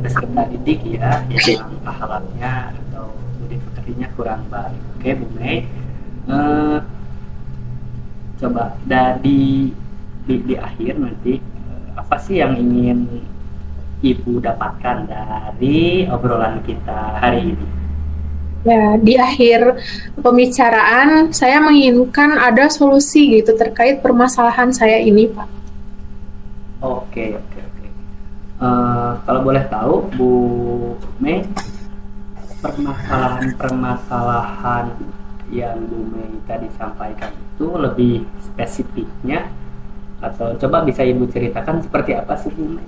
peserta didik ya yang akhlaknya atau budi pekertinya kurang baik. Oke, Bu Mei, coba di akhir nanti apa sih yang ingin Ibu dapatkan dari obrolan kita hari ini? Ya, di akhir pembicaraan saya menginginkan ada solusi gitu terkait permasalahan saya ini, Pak. Oke. Kalau boleh tahu, Bu Mei, permasalahan yang Bu Mei tadi sampaikan itu lebih spesifiknya, atau coba bisa Ibu ceritakan seperti apa sih Bu Mei?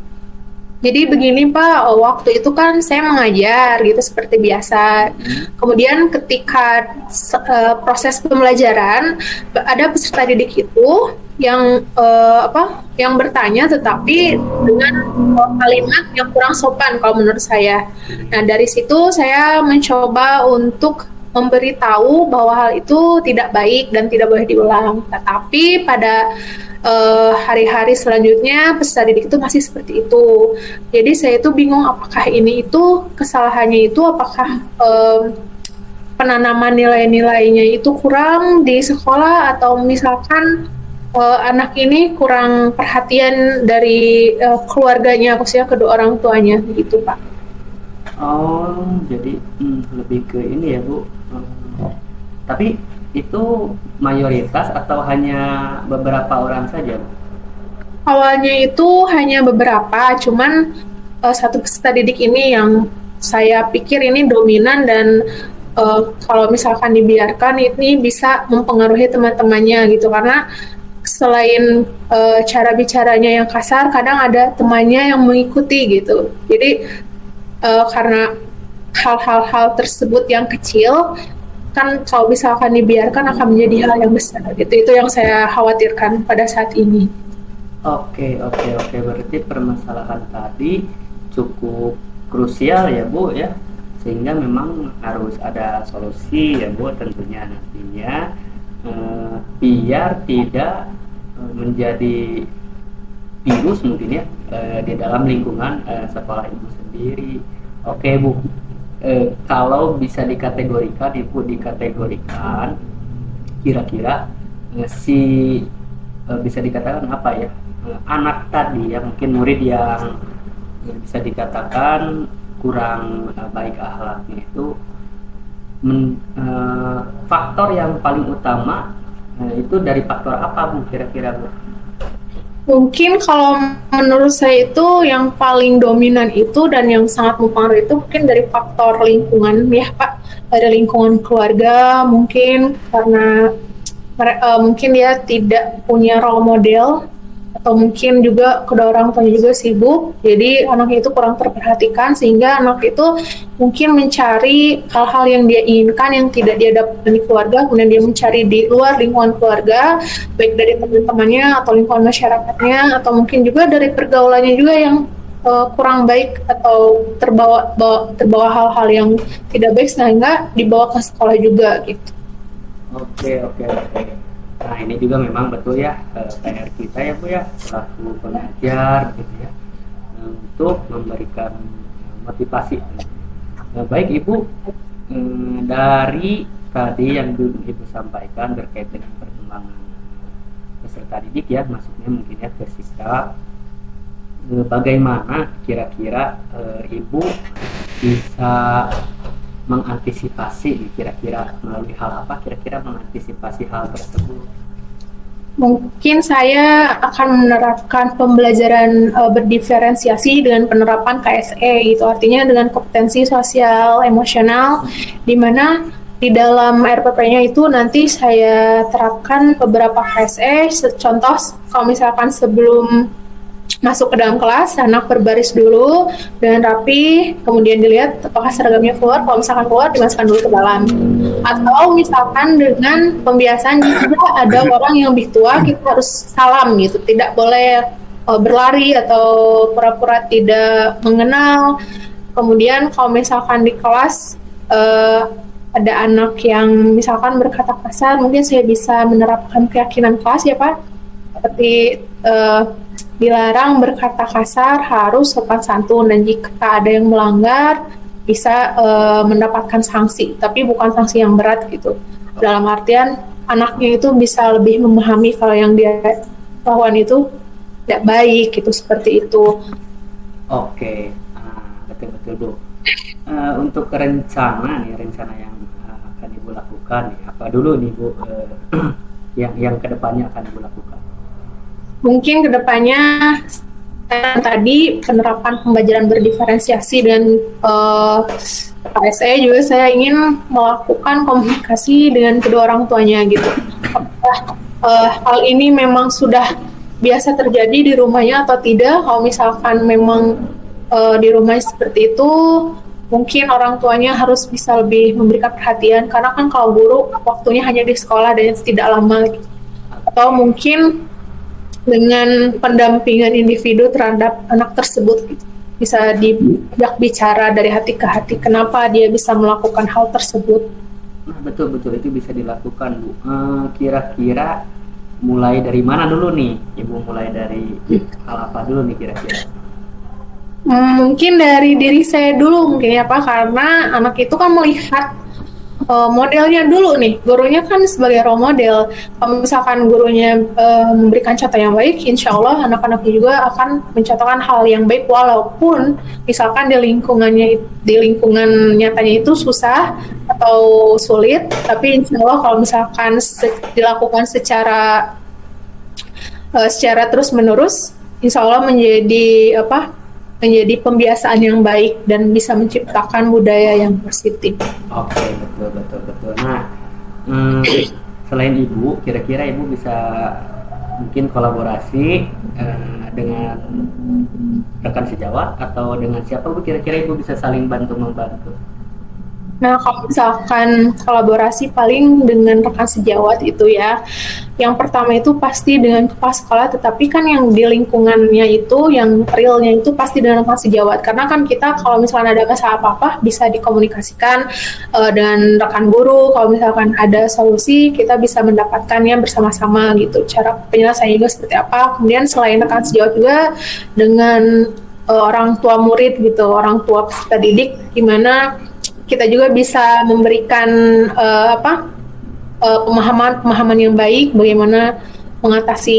Jadi begini Pak, waktu itu kan saya mengajar gitu seperti biasa. Kemudian ketika proses pembelajaran ada peserta didik itu yang yang bertanya tetapi dengan kalimat yang kurang sopan kalau menurut saya. Nah, dari situ saya mencoba untuk memberitahu bahwa hal itu tidak baik dan tidak boleh diulang. Tetapi pada hari-hari selanjutnya peserta didik itu masih seperti itu. Jadi saya itu bingung apakah ini itu kesalahannya itu apakah penanaman nilai-nilainya itu kurang di sekolah, atau misalkan anak ini kurang perhatian dari keluarganya, khususnya kedua orang tuanya gitu Pak. Oh, jadi lebih ke ini ya Bu. Tapi itu mayoritas atau hanya beberapa orang saja, Bu? Awalnya itu hanya beberapa, cuman satu peserta didik ini yang saya pikir ini dominan dan kalau misalkan dibiarkan ini bisa mempengaruhi teman-temannya gitu, karena selain cara bicaranya yang kasar, kadang ada temannya yang mengikuti gitu. Jadi karena hal-hal tersebut yang kecil kan kalau misalkan dibiarkan akan menjadi hal yang besar gitu. Itu yang saya khawatirkan pada saat ini. Oke. Berarti permasalahan tadi cukup krusial ya Bu ya, sehingga memang harus ada solusi ya Bu tentunya nantinya, biar tidak menjadi virus mungkin ya di dalam lingkungan sekolah Ibu sendiri. Oke Bu, kalau bisa dikategorikan, Ibu dikategorikan kira-kira bisa dikatakan apa ya, anak tadi ya, mungkin murid yang bisa dikatakan kurang baik akhlaknya itu, faktor yang paling utama itu dari faktor apa Bu kira-kira Bu? Mungkin kalau menurut saya itu yang paling dominan itu dan yang sangat mempengaruhi itu mungkin dari faktor lingkungan ya Pak, dari lingkungan keluarga mungkin karena mungkin dia tidak punya role model atau mungkin juga kedua orang tuanya juga sibuk, jadi anaknya itu kurang terperhatikan sehingga anak itu mungkin mencari hal-hal yang dia inginkan yang tidak dia dapatkan di keluarga, kemudian dia mencari di luar lingkungan keluarga, baik dari teman-temannya atau lingkungan masyarakatnya atau mungkin juga dari pergaulannya juga yang kurang baik atau terbawa hal-hal yang tidak baik sehingga dibawa ke sekolah juga gitu. Oke, oke, oke. Nah, ini juga memang betul ya, PR kita ya Bu ya, selaku pengajar gitu ya, untuk memberikan motivasi. Baik Ibu, dari tadi yang Ibu sampaikan terkait dengan perkembangan peserta didik ya, maksudnya mungkin ya ke siswa, bagaimana kira-kira Ibu bisa mengantisipasi kira-kira melalui hal apa kira-kira mengantisipasi hal tersebut? Mungkin saya akan menerapkan pembelajaran berdiferensiasi dengan penerapan KSE gitu. Artinya dengan kompetensi sosial emosional di mana di dalam RPP-nya itu nanti saya terapkan beberapa KSE. Contoh kalau misalkan sebelum masuk ke dalam kelas, anak berbaris dulu dengan rapi, kemudian dilihat apakah seragamnya keluar, kalau misalkan keluar dimasukkan dulu ke dalam. Atau misalkan dengan pembiasaan jika ada orang yang lebih tua, kita harus salam gitu, tidak boleh berlari atau pura-pura tidak mengenal. Kemudian kalau misalkan di kelas ada anak yang misalkan berkata kasar, mungkin saya bisa menerapkan keyakinan kelas ya Pak, seperti dilarang berkata kasar, harus sopan santun, dan jika ada yang melanggar bisa mendapatkan sanksi, tapi bukan sanksi yang berat gitu. Dalam artian anaknya itu bisa lebih memahami kalau yang dia lakukan itu tidak baik gitu, seperti itu. Oke, betul-betul Bu. Untuk rencana yang akan Ibu lakukan, apa dulu nih Bu, yang kedepannya akan Ibu lakukan? Mungkin kedepannya tadi penerapan pembelajaran berdiferensiasi dan KSE juga saya ingin melakukan komunikasi dengan kedua orang tuanya gitu. Apakah hal ini memang sudah biasa terjadi di rumahnya atau tidak? Kalau misalkan memang di rumahnya seperti itu, mungkin orang tuanya harus bisa lebih memberikan perhatian karena kan kalau guru waktunya hanya di sekolah dan tidak lama gitu. Atau mungkin dengan pendampingan individu terhadap anak tersebut gitu. Bisa diajak bicara dari hati ke hati kenapa dia bisa melakukan hal tersebut. Nah, betul-betul itu bisa dilakukan Bu. Kira-kira mulai dari mana dulu nih Ibu, mulai dari hal apa dulu nih kira-kira? Mungkin dari diri saya dulu mungkin ya Pak, karena anak itu kan melihat modelnya dulu nih, gurunya kan sebagai role model. Kalau misalkan gurunya memberikan contoh yang baik, insya Allah anak-anaknya juga akan mencontohkan hal yang baik walaupun misalkan di lingkungan nyatanya itu susah atau sulit, tapi insya Allah kalau misalkan dilakukan secara terus menerus, insya Allah menjadi pembiasaan yang baik dan bisa menciptakan budaya yang positif. Oke, betul. Nah, selain Ibu, kira-kira Ibu bisa mungkin kolaborasi dengan rekan sejawat atau dengan siapa Bu? Kira-kira Ibu bisa saling bantu-membantu? Nah, kalau misalkan kolaborasi paling dengan rekan sejawat itu ya, yang pertama itu pasti dengan kepala sekolah, tetapi kan yang di lingkungannya itu, yang realnya itu pasti dengan rekan sejawat. Karena kan kita kalau misalkan ada masalah apa-apa, bisa dikomunikasikan dengan rekan guru, kalau misalkan ada solusi, kita bisa mendapatkannya bersama-sama gitu. Cara penyelesaiannya juga seperti apa. Kemudian selain rekan sejawat juga dengan orang tua murid gitu, orang tua peserta didik, gimana kita juga bisa memberikan pemahaman yang baik bagaimana mengatasi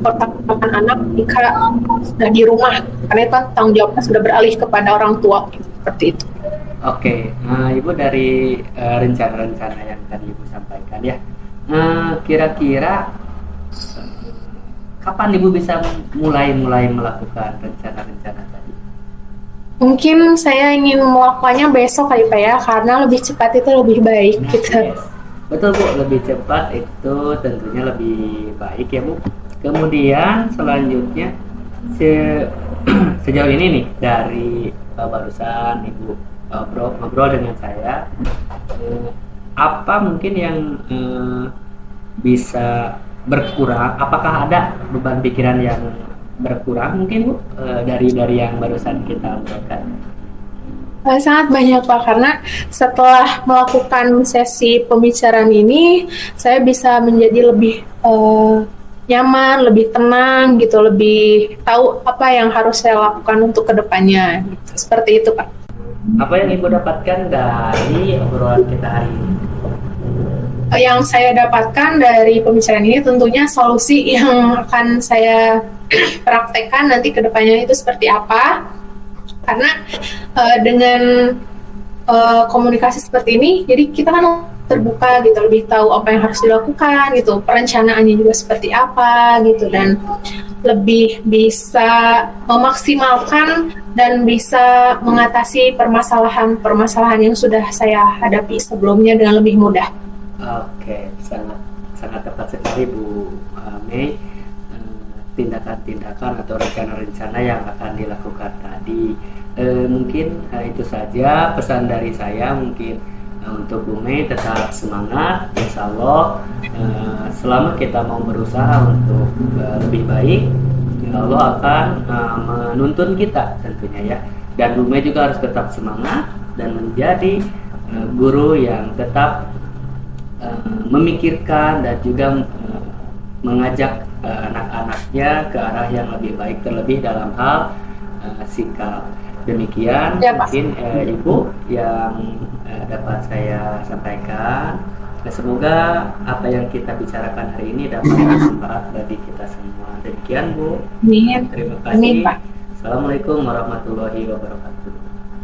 pertanggungan anak jika sudah di rumah, karena itu kan tanggung jawabnya sudah beralih kepada orang tua gitu, seperti itu. Oke, Ibu dari rencana-rencana yang tadi Ibu sampaikan ya, kira-kira kapan Ibu bisa mulai melakukan rencana-rencana tadi? Mungkin saya ingin melakukannya besok kali Pak ya, karena lebih cepat itu lebih baik gitu. Yes. Betul Bu, lebih cepat itu tentunya lebih baik ya Bu. Kemudian selanjutnya sejauh ini nih dari barusan Ibu ngobrol dengan saya, apa mungkin yang bisa berkurang? Apakah ada beban pikiran yang berkurang mungkin Bu dari yang barusan kita obrolkan? Sangat banyak Pak, karena setelah melakukan sesi pembicaraan ini, saya bisa menjadi lebih nyaman, lebih tenang gitu, lebih tahu apa yang harus saya lakukan untuk kedepannya. Gitu. Seperti itu Pak. Apa yang Ibu dapatkan dari obrolan kita hari ini? Yang saya dapatkan dari pembicaraan ini tentunya solusi yang akan saya praktekkan nanti kedepannya itu seperti apa. Karena dengan komunikasi seperti ini, jadi kita kan terbuka gitu, lebih tahu apa yang harus dilakukan gitu, perencanaannya juga seperti apa gitu, dan lebih bisa memaksimalkan dan bisa mengatasi permasalahan yang sudah saya hadapi sebelumnya dengan lebih mudah. Oke, sangat tepat sekali Bu Mei. Tindakan-tindakan atau rencana-rencana yang akan dilakukan tadi. Mungkin itu saja pesan dari saya. Mungkin untuk Bu Mei tetap semangat. Insya Allah selama kita mau berusaha untuk lebih baik, Allah akan menuntun kita tentunya ya. Dan Bu Mei juga harus tetap semangat dan menjadi guru yang tetap memikirkan dan juga mengajak anak-anaknya ke arah yang lebih baik, terlebih dalam hal sikap. Demikian ya, mungkin Ibu yang dapat saya sampaikan. Semoga apa yang kita bicarakan hari ini dapat bermanfaat bagi kita semua. Demikian Bu. Amin. Terima kasih. Amin, Pak. Assalamualaikum warahmatullahi wabarakatuh.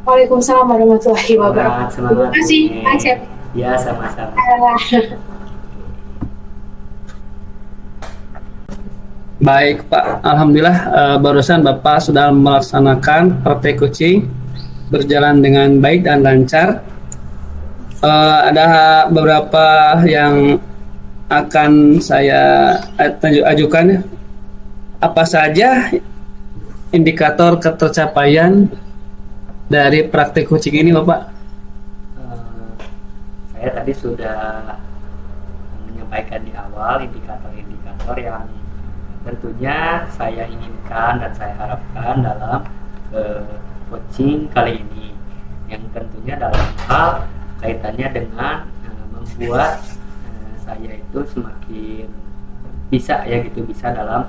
Waalaikumsalam warahmatullahi wabarakatuh. Semangat. Terima kasih, Acep. Ya, sama-sama. Baik Pak, Alhamdulillah barusan Bapak sudah melaksanakan praktek coaching berjalan dengan baik dan lancar. Ada beberapa yang akan saya ajukan. Apa saja indikator ketercapaian dari praktek coaching ini Bapak? Saya tadi sudah menyampaikan di awal indikator-indikator yang tentunya saya inginkan dan saya harapkan dalam coaching kali ini, yang tentunya dalam hal kaitannya dengan membuat saya itu semakin bisa ya gitu, bisa dalam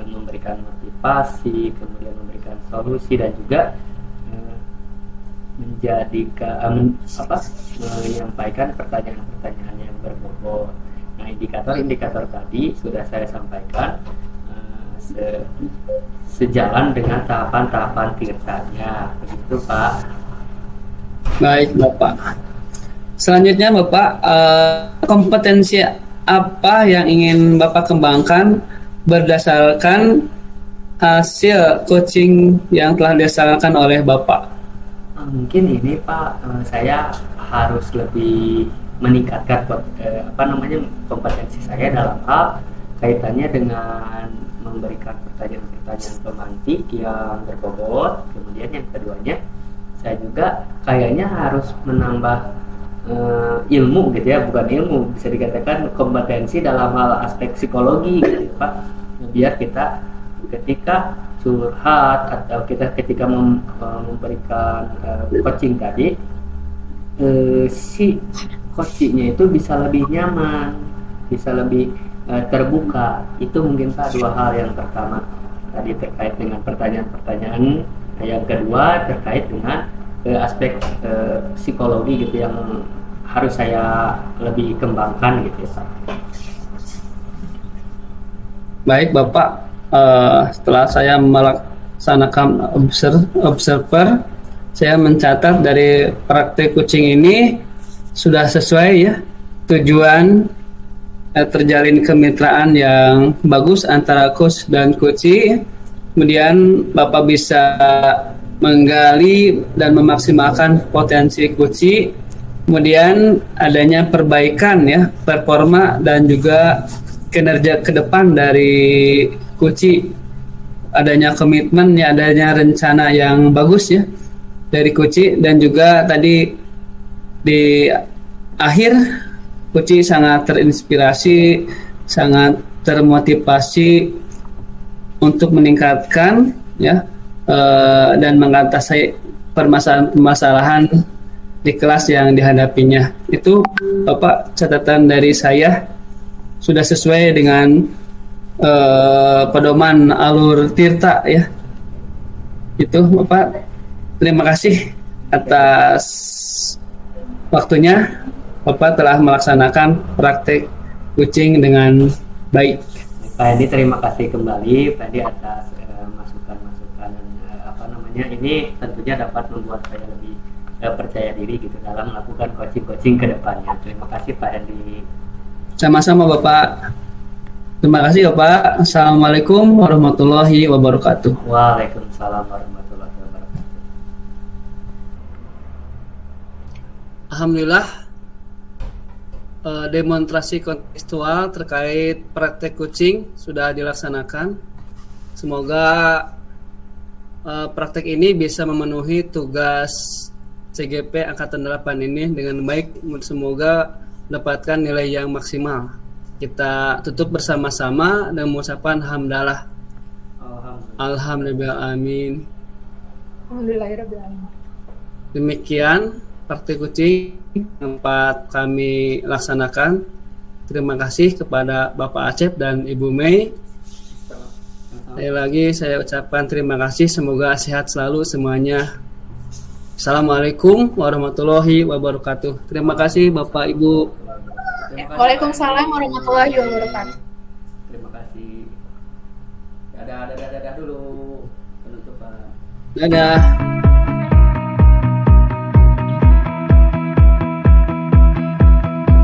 memberikan motivasi, kemudian memberikan solusi dan juga menyampaikan pertanyaan-pertanyaan yang berbobot. Nah, indikator-indikator tadi sudah saya sampaikan sejalan dengan tahapan-tahapan tirtanya, begitu Pak. Baik Bapak. Selanjutnya Bapak, kompetensi apa yang ingin Bapak kembangkan berdasarkan hasil coaching yang telah dilaksanakan oleh Bapak? Mungkin ini Pak, saya harus lebih meningkatkan kompetensi saya dalam hal kaitannya dengan memberikan pertanyaan-pertanyaan pemantik yang berbobot. Kemudian yang keduanya, saya juga kayaknya harus menambah ilmu gitu ya, bukan ilmu, bisa dikatakan kompetensi dalam hal aspek psikologi gitu Pak, biar kita ketika curhat atau kita ketika memberikan coaching tadi, si coachingnya itu bisa lebih nyaman, bisa lebih terbuka. Itu mungkin Pak dua hal. Yang pertama tadi terkait dengan pertanyaan-pertanyaan, yang kedua terkait dengan aspek psikologi gitu yang harus saya lebih kembangkan gitu ya Pak. Baik Bapak, setelah saya melaksanakan observer, saya mencatat dari praktek coaching ini sudah sesuai ya tujuan terjalin kemitraan yang bagus antara coach dan coachee. Kemudian Bapak bisa menggali dan memaksimalkan potensi coachee. Kemudian adanya perbaikan ya performa dan juga kinerja ke depan dari coachee. Adanya komitmen ya, adanya rencana yang bagus ya dari coachee, dan juga tadi di akhir coachee sangat terinspirasi, sangat termotivasi untuk meningkatkan ya dan mengatasi permasalahan-permasalahan di kelas yang dihadapinya. Itu Bapak, catatan dari saya sudah sesuai dengan pedoman alur Tirta ya. Itu Bapak, terima kasih atas waktunya. Bapak telah melaksanakan praktek coaching dengan baik. Pak Hendi, terima kasih kembali Pak Hendi atas masukan-masukan ini tentunya dapat membuat saya lebih percaya diri gitu dalam melakukan coaching ke depannya. Terima kasih Pak Hendi. Sama-sama Bapak. Terima kasih Bapak. Assalamualaikum warahmatullahi wabarakatuh. Waalaikumsalam warahmatullahi wabarakatuh. Alhamdulillah, demonstrasi kontekstual terkait praktek coaching sudah dilaksanakan. Semoga praktek ini bisa memenuhi tugas CGP Angkatan 8 ini dengan baik. Semoga mendapatkan nilai yang maksimal. Kita tutup bersama-sama dengan mengucapkan hamdalah. Alhamdulillah, amin. Alhamdulillahirrahmanirrahim. Demikian praktek coaching yang dapat kami laksanakan. Terima kasih kepada Bapak Acep dan Ibu Mei. Sekali lagi saya ucapkan terima kasih. Semoga sehat selalu semuanya. Assalamualaikum warahmatullahi wabarakatuh. Terima kasih Bapak Ibu. Waalaikumsalam warahmatullahi wabarakatuh. Terima kasih. Dadah dulu penutupan. Dadah.